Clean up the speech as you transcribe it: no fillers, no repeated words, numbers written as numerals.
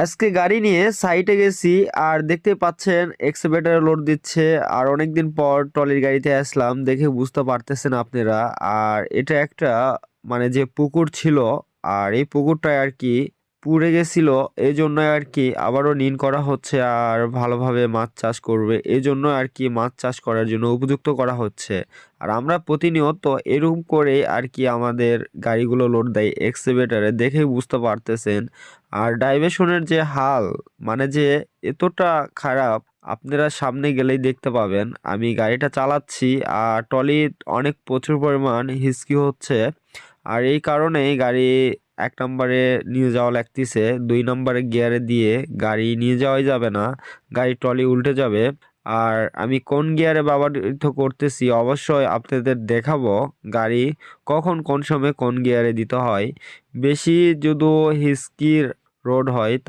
আজকে গাড়ি নিয়ে সাইটে গেছি আর দেখতে পাচ্ছেন এক্সকাভেটরে লোড দিচ্ছে। আর অনেকদিন পর ট্রলির গাড়িতে আসলাম, দেখে বুঝতে পারতেছেন আপনারা। আর এটা একটা মানে যে পুকুর ছিল, আর এই পুকুরটা আর কি পুড়ে গেছিল, এই জন্য আর কি আবারও নিন করা হচ্ছে। আর ভালোভাবে মাছ চাষ করবে এই জন্য আর কি মাছ চাষ করার জন্য উপযুক্ত করা হচ্ছে। আর আমরা প্রতিনিয়ত এরকম করে আর কি আমাদের গাড়িগুলো লোড দেয় এক্সকাভেটরে, দেখেই বুঝতে পারতেছেন। আর ডাইভেশনের যে হাল, মানে যে এতটা খারাপ, আপনারা সামনে গেলেই দেখতে পাবেন। আমি গাড়িটা চালাচ্ছি আর ট্রলি অনেক প্রচুর পরিমাণ হিসকি হচ্ছে। আর এই কারণেই গাড়ি 1 নম্বরে নিয়ে যাওয়া লাগতেছে, 2 নম্বরে গিয়ারে দিয়ে গাড়ি নিয়ে যাওয়াই যাবে না, গাড়ি ট্রলি উল্টে যাবে। আর আমি কোন গিয়ারে ব্যবহৃত করতেছি অবশ্যই আপনাদের দেখাবো, গাড়ি কখন কোন সময় কোন গিয়ারে দিতে হয়। বেশি যদি হিস্কির রোড হয়